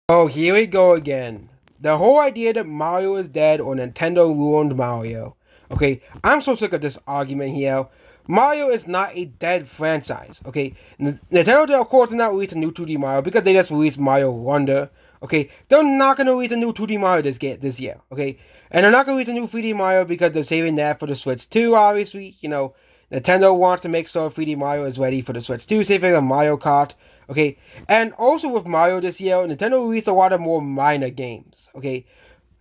Oh, here we go again. The whole idea that Mario is dead or Nintendo ruined Mario. Okay, I'm so sick of this argument here. Mario is not a dead franchise. Okay, Nintendo, of course, did not release a new 2D Mario because they just released Mario Wonder. Okay, they're not gonna release a new 2D Mario this year. Okay, and they're not gonna release a new 3D Mario because they're saving that for the Switch 2. Obviously, Nintendo wants to make sure 3D Mario is ready for the Switch 2, same thing with Mario Kart. Okay, and also with Mario this year, Nintendo released a lot of more minor games. Okay,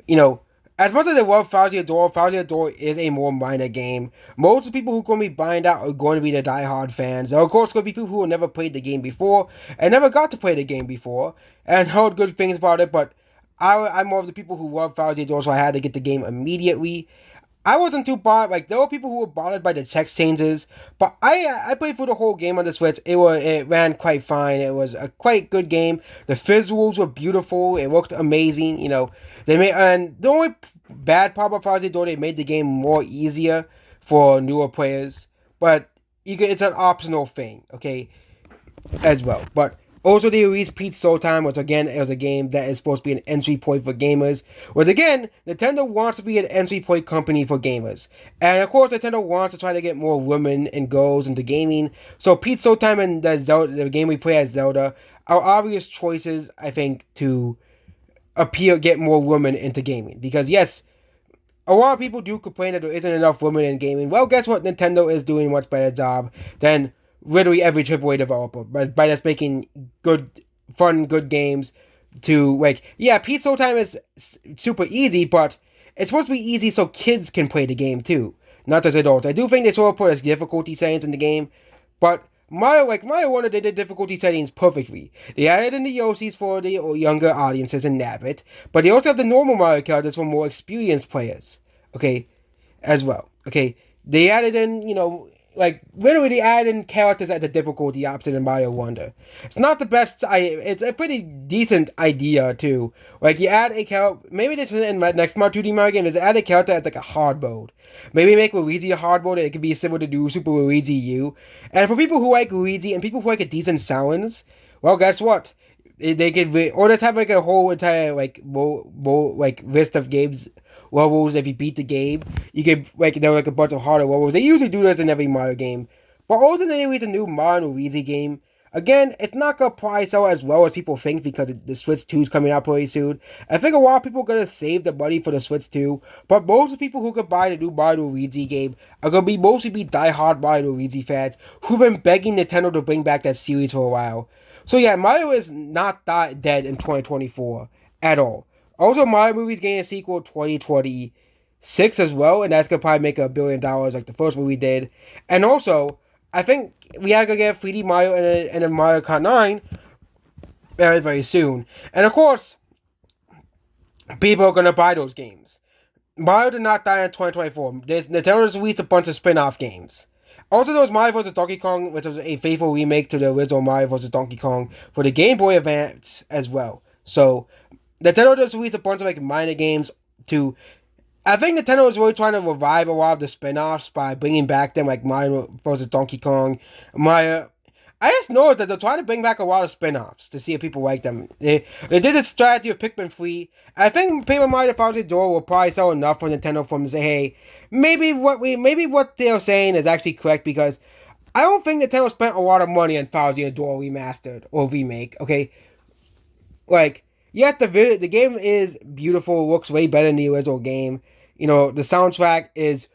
you know, as much as they love Thousand Door is a more minor game. Most of the people who are going to be buying that are going to be the die-hard fans. There are, of course, going to be people who have never played the game before and never got to play the game before and heard good things about it, but I'm more of the people who love Thousand Door, so I had to get the game immediately. I wasn't too bothered. Like there were people who were bothered by the text changes, but I played through the whole game on the Switch. It ran quite fine. It was a quite good game. The visuals were beautiful. It looked amazing. They made and the only bad part about Project Door, they made the game more easier for newer players, but it's an optional thing. Okay, as well. But also they released Pete's Soul Time, which again is a game that is supposed to be an entry point for gamers. Which again, Nintendo wants to be an entry point company for gamers. And of course Nintendo wants to try to get more women and girls into gaming. So Pete's Soul Time and the game we play as Zelda are obvious choices, I think, to get more women into gaming. Because yes, a lot of people do complain that there isn't enough women in gaming. Well, guess what? Nintendo is doing a much better job than literally every AAA developer, but by just making good, fun, good games. To yeah, Pete's Soul Time is super easy, but it's supposed to be easy so kids can play the game too, not as adults. I do think they sort of put as difficulty settings in the game, but Mario Wonder, they did difficulty settings perfectly. They added in the Yoshis for the younger audiences and Nabbit, but they also have the normal Mario characters for more experienced players. Okay, as well. Okay, they added in, literally they added in characters at the difficulty option in Mario Wonder. It's not the best. It's a pretty decent idea too. Like you add a character. Maybe this is in my next Mario 2D Mario game. Is add a character as like a hard mode. Maybe make Luigi a hard mode. And it could be similar to do Super Luigi U. And for people who like Luigi and people who like a decent sounds, well, guess what? They could or just have like a whole entire list of games levels. If you beat the game, you can there are a bunch of harder levels. They usually do this in every Mario game, but also they release a new Mario Luigi game. Again, it's not gonna price out as well as people think because the Switch 2 is coming out pretty soon. I think a lot of people are gonna save the money for the Switch 2, but most of the people who could buy the new Mario Luigi game are gonna be mostly die-hard Mario Luigi fans who've been begging Nintendo to bring back that series for a while. So yeah, Mario is not that dead in 2024 at all. Also, Mario movie's getting a sequel 2026 as well, and that's gonna probably make $1 billion like the first movie did. And also, I think we are gonna get 3D Mario and a Mario Kart 9 very, very soon. And of course, people are gonna buy those games. Mario did not die in 2024. Nintendo just released a bunch of spin-off games. Also, there was Mario vs. Donkey Kong, which was a faithful remake to the original Mario vs. Donkey Kong for the Game Boy Advance as well. So, Nintendo just released a bunch of minor games to. I think Nintendo is really trying to revive a lot of the spin-offs by bringing back them like Mario vs. Donkey Kong, Mario. I just noticed that they're trying to bring back a lot of spin-offs to see if people like them. They did this strategy of Pikmin 3. I think Paper Mario Thousand Door will probably sell enough for Nintendo for them to say, hey, maybe what they're saying is actually correct because I don't think Nintendo spent a lot of money on Thousand Door remastered or remake. Okay, yes, the game is beautiful, looks way better than the original game. The soundtrack is.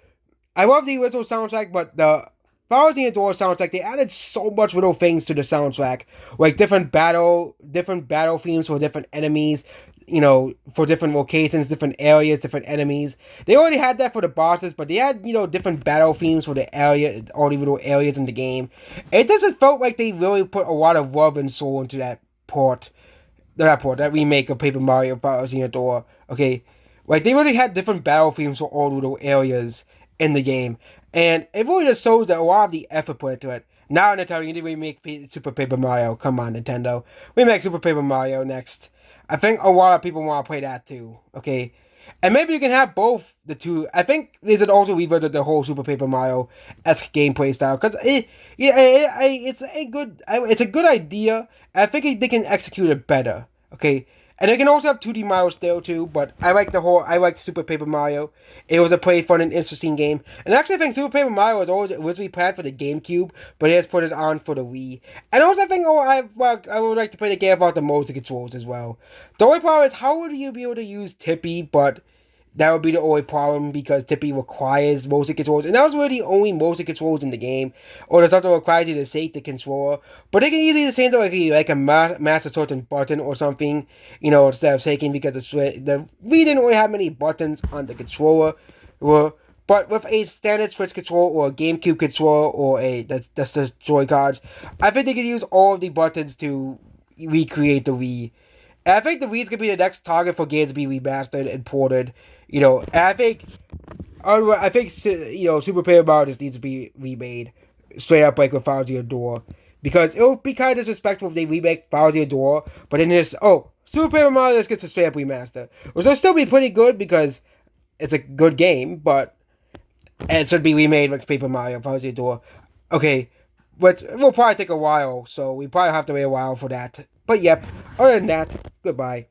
I love the original soundtrack, but the Thousand Door soundtrack, they added so much little things to the soundtrack, like different battle themes for different enemies, for different locations, different areas, different enemies. They already had that for the bosses, but they had different battle themes for the area, all the little areas in the game. It doesn't felt like they really put a lot of love and soul into that remake of Paper Mario Thousand Door. Okay, they really had different battle themes for all the little areas in the game, and it really just shows that a lot of the effort put into it. Now Nintendo, you need to remake Super Paper Mario. Come on, Nintendo, remake Super Paper Mario next. I think a lot of people want to play that too. Okay, and maybe you can have both the two. I think they should also revisit the whole Super Paper Mario esque gameplay style because it's a good idea. I think they can execute it better. Okay, And it can also have 2D Mario still too, but I like Super Paper Mario. It was a pretty fun and interesting game. And actually I think Super Paper Mario was always originally planned for the GameCube, but it has put it on for the Wii. And also I think I would like to play the game about the motion controls as well. The only problem is how would you be able to use Tippy, but that would be the only problem because Tippy requires motion controls, and that was really the only motion controls in the game. Or there's something that requires you to shake the controller, but they can easily change it like a master certain button or something, instead of shaking because we didn't really have many buttons on the controller. But with a standard Switch controller or a GameCube controller or that's the Joy Cards, I think they can use all of the buttons to recreate the Wii. And I think the Wii's gonna be the next target for games to be remastered and ported. And I think Super Paper Mario just needs to be remade straight up like with Bowser Door, because it would be kind of disrespectful if they remake Bowser Door, but then just Super Paper Mario just gets a straight up remaster, which will still be pretty good because it's a good game, but it should be remade like Paper Mario Bowser Door. Okay, but it will probably take a while, so we probably have to wait a while for that. But yep, other than that, goodbye.